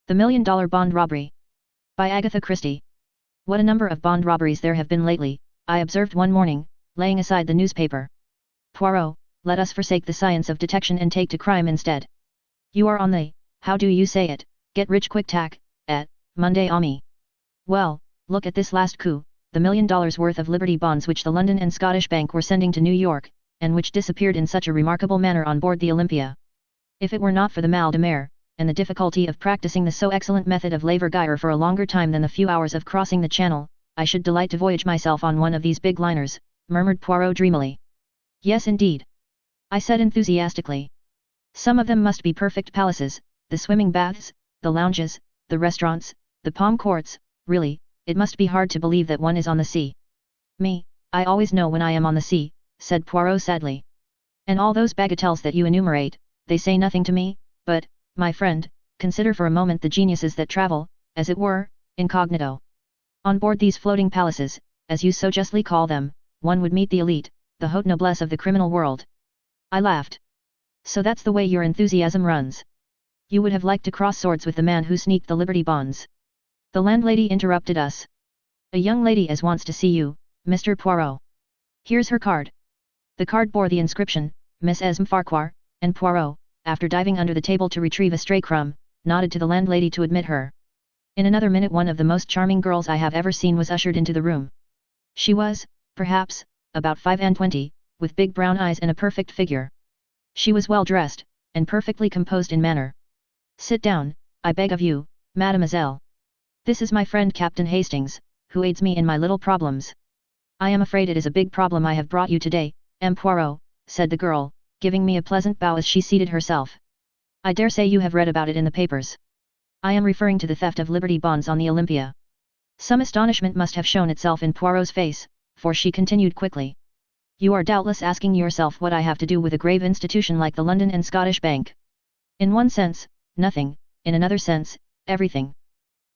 The Million Dollar Bond Robbery. By Agatha Christie. What a number of bond robberies there have been lately, I observed one morning, laying aside the newspaper. Poirot, let us forsake the science of detection and take to crime instead. You are on the, how do you say it, get-rich-quick tack, at Monday Ami. Well, look at this last coup, the $1 million worth of Liberty bonds which the London and Scottish Bank were sending to New York, and which disappeared in such a remarkable manner on board the Olympia. If it were not for the mal de mer, and the difficulty of practicing the so excellent method of lever-gyre for a longer time than the few hours of crossing the Channel, I should delight to voyage myself on one of these big liners, murmured Poirot dreamily. Yes indeed, I said enthusiastically. Some of them must be perfect palaces, the swimming baths, the lounges, the restaurants, the palm courts. Really, it must be hard to believe that one is on the sea. Me, I always know when I am on the sea, said Poirot sadly. And all those bagatelles that you enumerate, they say nothing to me, but, my friend, consider for a moment the geniuses that travel, as it were, incognito. On board these floating palaces, as you so justly call them, one would meet the elite, the haute noblesse of the criminal world. I laughed. So that's the way your enthusiasm runs. You would have liked to cross swords with the man who sneaked the Liberty bonds. The landlady interrupted us. A young lady as wants to see you, Mr. Poirot. Here's her card. The card bore the inscription, Miss Esme Farquhar, and Poirot, after diving under the table to retrieve a stray crumb, nodded to the landlady to admit her. In another minute one of the most charming girls I have ever seen was ushered into the room. She was, perhaps, about 25, with big brown eyes and a perfect figure. She was well dressed, and perfectly composed in manner. Sit down, I beg of you, mademoiselle. This is my friend Captain Hastings, who aids me in my little problems. I am afraid it is a big problem I have brought you today, M. Poirot, said the girl, giving me a pleasant bow as she seated herself. I dare say you have read about it in the papers. I am referring to the theft of Liberty bonds on the Olympia. Some astonishment must have shown itself in Poirot's face, for she continued quickly. You are doubtless asking yourself what I have to do with a grave institution like the London and Scottish Bank. In one sense, nothing, in another sense, everything.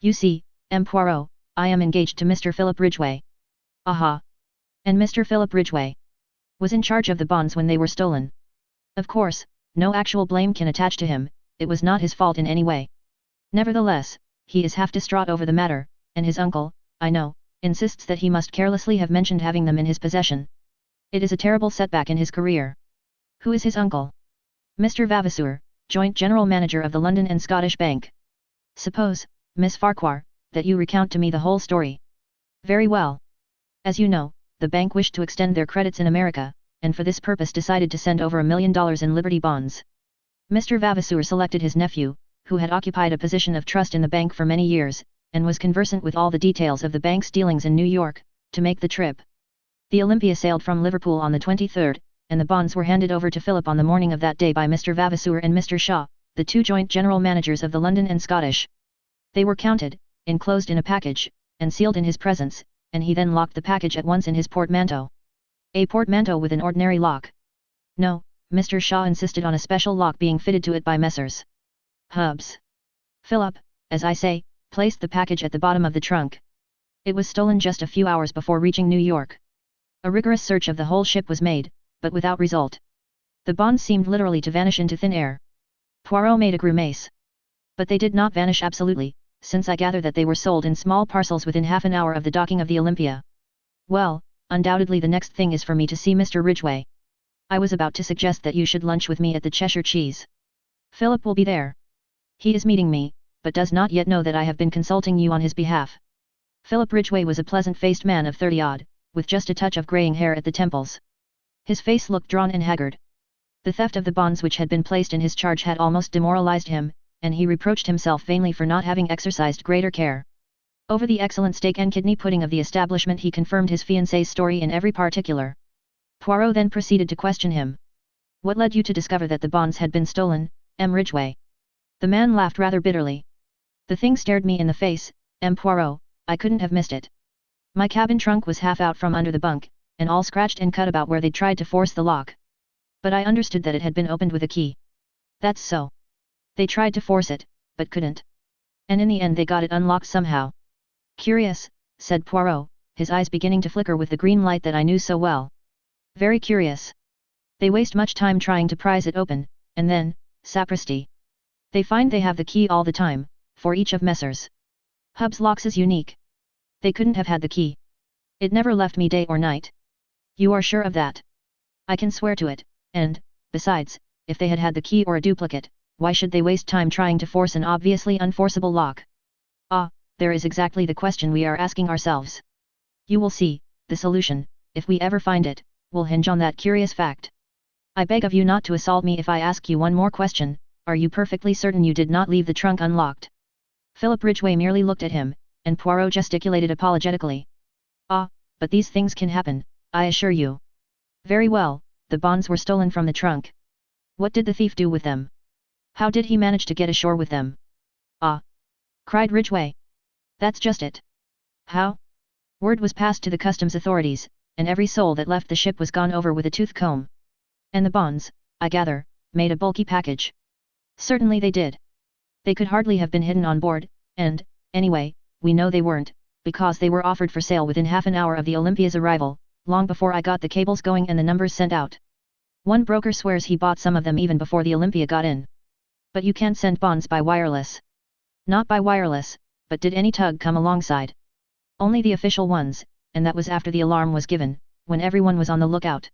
You see, M. Poirot, I am engaged to Mr. Philip Ridgway. Aha! And Mr. Philip Ridgway was in charge of the bonds when they were stolen. Of course, no actual blame can attach to him, it was not his fault in any way. Nevertheless, he is half distraught over the matter, and his uncle, I know, insists that he must carelessly have mentioned having them in his possession. It is a terrible setback in his career. Who is his uncle? Mr. Vavasour, joint general manager of the London and Scottish Bank. Suppose, Miss Farquhar, that you recount to me the whole story. Very well. As you know, the bank wished to extend their credits in America, and for this purpose decided to send over $1 million in Liberty bonds. Mr. Vavasour selected his nephew, who had occupied a position of trust in the bank for many years, and was conversant with all the details of the bank's dealings in New York, to make the trip. The Olympia sailed from Liverpool on the 23rd, and the bonds were handed over to Philip on the morning of that day by Mr. Vavasour and Mr. Shaw, the two joint general managers of the London and Scottish. They were counted, enclosed in a package, and sealed in his presence, and he then locked the package at once in his portmanteau. A portmanteau with an ordinary lock? No, Mr. Shaw insisted on a special lock being fitted to it by Messrs. Hubs. Philip, as I say, placed the package at the bottom of the trunk. It was stolen just a few hours before reaching New York. A rigorous search of the whole ship was made, but without result. The bonds seemed literally to vanish into thin air. Poirot made a grimace. But they did not vanish absolutely, since I gather that they were sold in small parcels within half an hour of the docking of the Olympia. Well, undoubtedly the next thing is for me to see Mr. Ridgway. I was about to suggest that you should lunch with me at the Cheshire Cheese. Philip will be there. He is meeting me, but does not yet know that I have been consulting you on his behalf. Philip Ridgway was a pleasant-faced man of 30-odd, with just a touch of greying hair at the temples. His face looked drawn and haggard. The theft of the bonds which had been placed in his charge had almost demoralized him, and he reproached himself vainly for not having exercised greater care. Over the excellent steak and kidney pudding of the establishment he confirmed his fiancée's story in every particular. Poirot then proceeded to question him. What led you to discover that the bonds had been stolen, M. Ridgway? The man laughed rather bitterly. The thing stared me in the face, M. Poirot, I couldn't have missed it. My cabin trunk was half out from under the bunk, and all scratched and cut about where they'd tried to force the lock. But I understood that it had been opened with a key. That's so. They tried to force it, but couldn't. And in the end they got it unlocked somehow. Curious, said Poirot, his eyes beginning to flicker with the green light that I knew so well. Very curious. They waste much time trying to prise it open, and then, sapristi. They find they have the key all the time, for each of Messrs. Hub's locks is unique. They couldn't have had the key. It never left me day or night. You are sure of that? I can swear to it, and, besides, if they had had the key or a duplicate, why should they waste time trying to force an obviously unforceable lock? Ah, there is exactly the question we are asking ourselves. You will see, the solution, if we ever find it, will hinge on that curious fact. I beg of you not to assault me if I ask you one more question. Are you perfectly certain you did not leave the trunk unlocked? Philip Ridgway merely looked at him, and Poirot gesticulated apologetically. Ah, but these things can happen, I assure you. Very well, the bonds were stolen from the trunk. What did the thief do with them? How did he manage to get ashore with them? Ah! Cried Ridgway. That's just it. How? Word was passed to the customs authorities, and every soul that left the ship was gone over with a tooth comb. And the bonds, I gather, made a bulky package. Certainly they did. They could hardly have been hidden on board, and, anyway, we know they weren't, because they were offered for sale within half an hour of the Olympia's arrival, long before I got the cables going and the numbers sent out. One broker swears he bought some of them even before the Olympia got in. But you can't send bonds by wireless. Not by wireless, but did any tug come alongside? Only the official ones, and that was after the alarm was given, when everyone was on the lookout.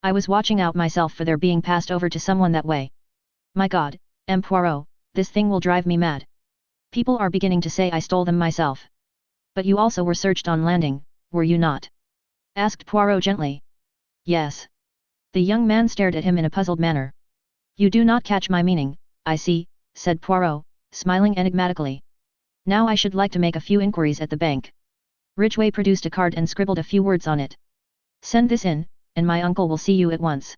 I was watching out myself for their being passed over to someone that way. My God, M. Poirot, this thing will drive me mad. People are beginning to say I stole them myself. But you also were searched on landing, were you not? Asked Poirot gently. Yes. The young man stared at him in a puzzled manner. You do not catch my meaning, I see, said Poirot, smiling enigmatically. Now I should like to make a few inquiries at the bank. Ridgway produced a card and scribbled a few words on it. Send this in, and my uncle will see you at once.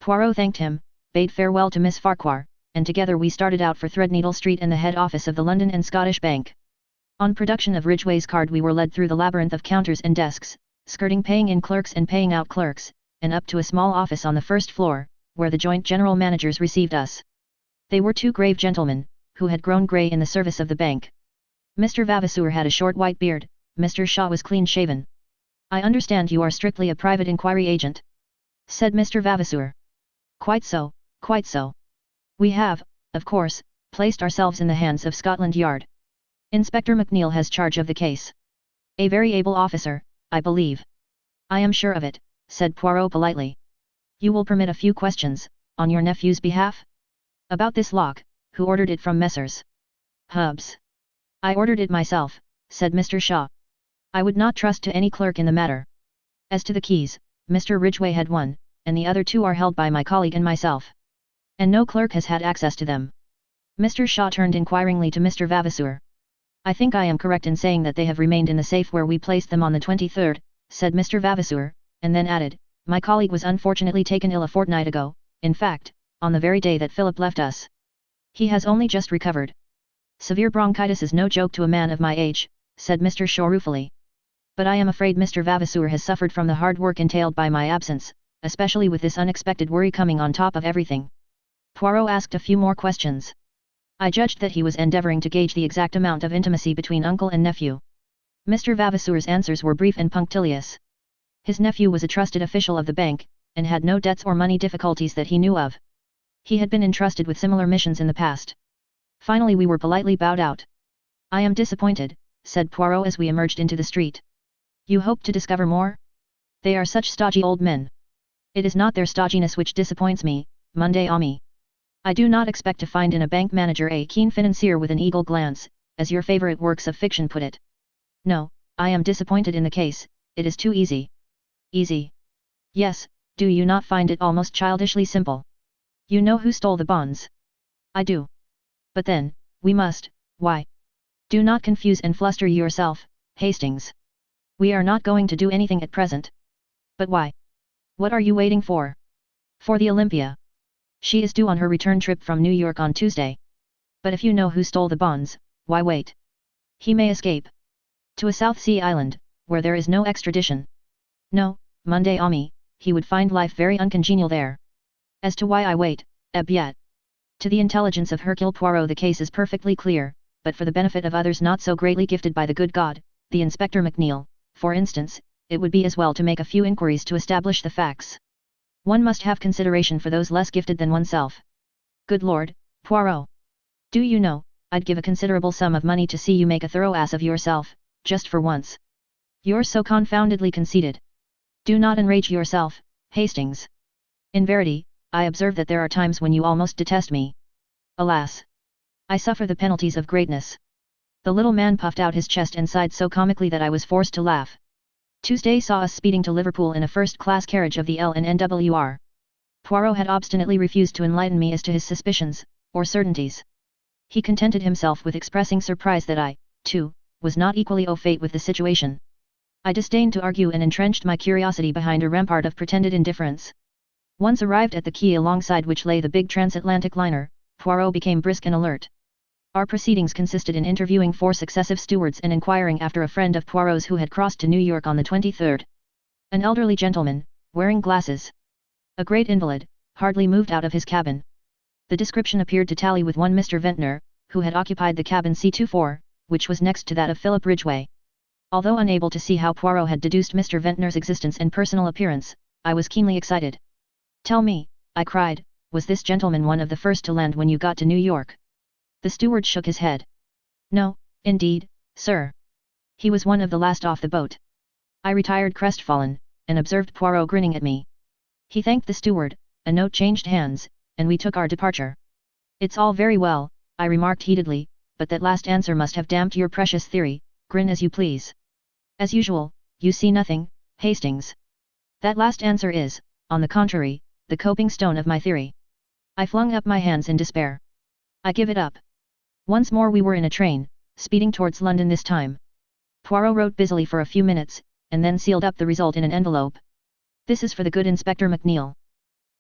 Poirot thanked him, bade farewell to Miss Farquhar, and together we started out for Threadneedle Street and the head office of the London and Scottish Bank. On production of Ridgway's card we were led through the labyrinth of counters and desks, skirting paying in clerks and paying out clerks, and up to a small office on the first floor, where the joint general managers received us. They were two grave gentlemen, who had grown grey in the service of the bank. Mr. Vavasour had a short white beard, Mr. Shaw was clean-shaven. I understand you are strictly a private inquiry agent? Said Mr. Vavasour. Quite so, quite so. We have, of course, placed ourselves in the hands of Scotland Yard. Inspector McNeill has charge of the case. A very able officer, I believe. I am sure of it, said Poirot politely. You will permit a few questions, on your nephew's behalf? About this lock, who ordered it from Messrs. Hubs? I ordered it myself, said Mr. Shaw. I would not trust to any clerk in the matter. As to the keys, Mr. Ridgway had one, and the other two are held by my colleague and myself. And no clerk has had access to them. Mr. Shaw turned inquiringly to Mr. Vavasour. I think I am correct in saying that they have remained in the safe where we placed them on the 23rd, said Mr. Vavasour, and then added, my colleague was unfortunately taken ill a fortnight ago, in fact, on the very day that Philip left us. He has only just recovered. Severe bronchitis is no joke to a man of my age, said Mr. Shaw ruefully. But I am afraid Mr. Vavasour has suffered from the hard work entailed by my absence, especially with this unexpected worry coming on top of everything. Poirot asked a few more questions. I judged that he was endeavouring to gauge the exact amount of intimacy between uncle and nephew. Mr. Vavasour's answers were brief and punctilious. His nephew was a trusted official of the bank, and had no debts or money difficulties that he knew of. He had been entrusted with similar missions in the past. Finally we were politely bowed out. I am disappointed, said Poirot as we emerged into the street. You hope to discover more? They are such stodgy old men. It is not their stodginess which disappoints me, Monday Ami. I do not expect to find in a bank manager a keen financier with an eagle glance, as your favorite works of fiction put it. No, I am disappointed in the case, it is too easy. Easy? Yes, do you not find it almost childishly simple? You know who stole the bonds? I do. But then, we must, why? Do not confuse and fluster yourself, Hastings. We are not going to do anything at present. But why? What are you waiting for? For the Olympia. She is due on her return trip from New York on Tuesday. But if you know who stole the bonds, why wait? He may escape. To a South Sea island, where there is no extradition. No, Monday Ami, he would find life very uncongenial there. As to why I wait, yet. To the intelligence of Hercule Poirot the case is perfectly clear, but for the benefit of others not so greatly gifted by the good God, the Inspector McNeill, for instance, it would be as well to make a few inquiries to establish the facts. One must have consideration for those less gifted than oneself. Good Lord, Poirot! Do you know, I'd give a considerable sum of money to see you make a thorough ass of yourself, just for once. You're so confoundedly conceited. Do not enrage yourself, Hastings. In verity, I observe that there are times when you almost detest me. Alas! I suffer the penalties of greatness. The little man puffed out his chest and sighed so comically that I was forced to laugh. Tuesday saw us speeding to Liverpool in a first-class carriage of the L&N.W.R. Poirot had obstinately refused to enlighten me as to his suspicions, or certainties. He contented himself with expressing surprise that I, too, was not equally au fait with the situation. I disdained to argue and entrenched my curiosity behind a rampart of pretended indifference. Once arrived at the quay alongside which lay the big transatlantic liner, Poirot became brisk and alert. Our proceedings consisted in interviewing 4 successive stewards and inquiring after a friend of Poirot's who had crossed to New York on the 23rd. An elderly gentleman, wearing glasses. A great invalid, hardly moved out of his cabin. The description appeared to tally with one Mr. Ventnor, who had occupied the cabin C24, which was next to that of Philip Ridgway. Although unable to see how Poirot had deduced Mr. Ventnor's existence and personal appearance, I was keenly excited. "Tell me," I cried, "was this gentleman one of the first to land when you got to New York?" The steward shook his head. "No, indeed, sir. He was one of the last off the boat." I retired crestfallen, and observed Poirot grinning at me. He thanked the steward, a note changed hands, and we took our departure. "It's all very well," I remarked heatedly, "but that last answer must have damped your precious theory, grin as you please. As usual, you see nothing, Hastings. That last answer is, on the contrary, the coping stone of my theory." I flung up my hands in despair. "I give it up." Once more we were in a train, speeding towards London this time. Poirot wrote busily for a few minutes, and then sealed up the result in an envelope. "This is for the good Inspector McNeil.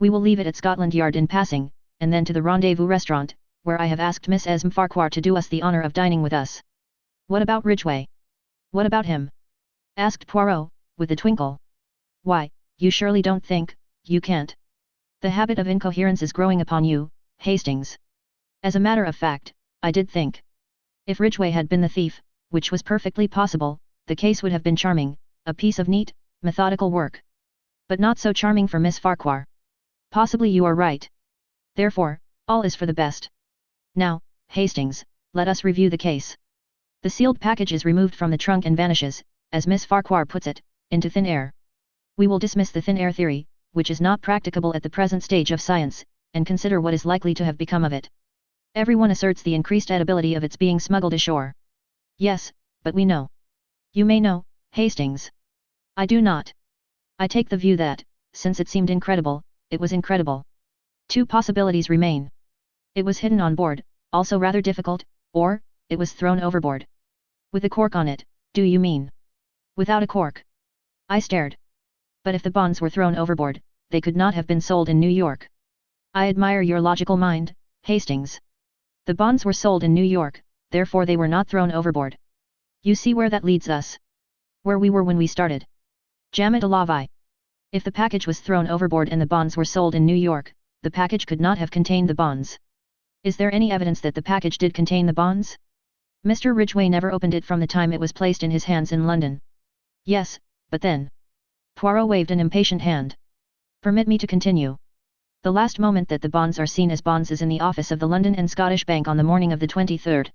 We will leave it at Scotland Yard in passing, and then to the Rendezvous restaurant, where I have asked Miss Esme Farquhar to do us the honour of dining with us." "What about Ridgway? What about him?" asked Poirot, with a twinkle. "Why, you surely don't think, you can't. The habit of incoherence is growing upon you, Hastings. As a matter of fact, I did think. If Ridgway had been the thief, which was perfectly possible, the case would have been charming, a piece of neat, methodical work. But not so charming for Miss Farquhar. Possibly you are right. Therefore, all is for the best. Now, Hastings, let us review the case. The sealed package is removed from the trunk and vanishes, as Miss Farquhar puts it, into thin air. We will dismiss the thin air theory, which is not practicable at the present stage of science, and consider what is likely to have become of it. Everyone asserts the increased edibility of its being smuggled ashore. Yes, but we know. You may know, Hastings. I do not. I take the view that, since it seemed incredible, it was incredible. 2 possibilities remain. It was hidden on board, also rather difficult, or, it was thrown overboard. With a cork on it, do you mean? Without a cork. I stared. But if the bonds were thrown overboard, they could not have been sold in New York. I admire your logical mind, Hastings. The bonds were sold in New York, therefore they were not thrown overboard. You see where that leads us? Where we were when we started. Jammed alavi. If the package was thrown overboard and the bonds were sold in New York, the package could not have contained the bonds. Is there any evidence that the package did contain the bonds? Mr. Ridgway never opened it from the time it was placed in his hands in London. Yes, but then. Poirot waved an impatient hand. Permit me to continue. The last moment that the bonds are seen as bonds is in the office of the London and Scottish Bank on the morning of the 23rd.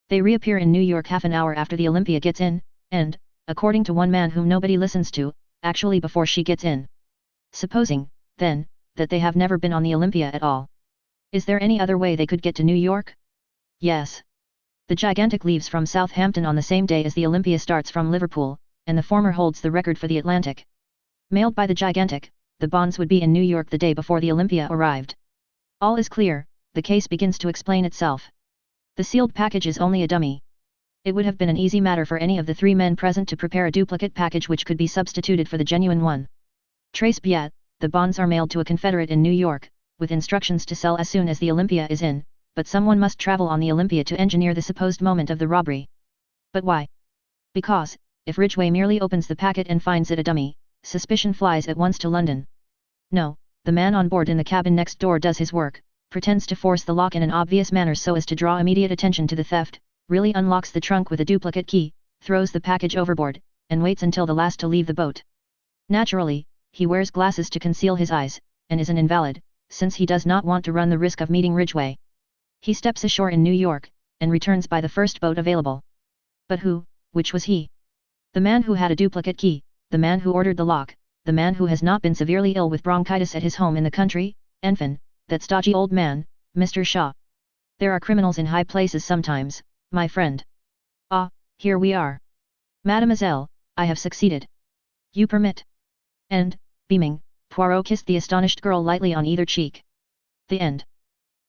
They reappear in New York half an hour after the Olympia gets in, and, according to one man whom nobody listens to, actually before she gets in. Supposing, then, that they have never been on the Olympia at all. Is there any other way they could get to New York? Yes. The Gigantic leaves from Southampton on the same day as the Olympia starts from Liverpool, and the former holds the record for the Atlantic. Mailed by the Gigantic, the bonds would be in New York the day before the Olympia arrived. All is clear, the case begins to explain itself. The sealed package is only a dummy. It would have been an easy matter for any of the 3 men present to prepare a duplicate package which could be substituted for the genuine one. Trace bien, the bonds are mailed to a confederate in New York, with instructions to sell as soon as the Olympia is in, but someone must travel on the Olympia to engineer the supposed moment of the robbery. But why? Because, if Ridgway merely opens the packet and finds it a dummy, suspicion flies at once to London. No, the man on board in the cabin next door does his work, pretends to force the lock in an obvious manner so as to draw immediate attention to the theft, really unlocks the trunk with a duplicate key, throws the package overboard, and waits until the last to leave the boat. Naturally, he wears glasses to conceal his eyes, and is an invalid, since he does not want to run the risk of meeting Ridgway. He steps ashore in New York, and returns by the first boat available. But who, which was he? The man who had a duplicate key, the man who ordered the lock, the man who has not been severely ill with bronchitis at his home in the country, Enfin, that stodgy old man, Mr. Shaw. There are criminals in high places sometimes, my friend. Ah, here we are. Mademoiselle, I have succeeded. You permit? And, beaming, Poirot kissed the astonished girl lightly on either cheek. The end.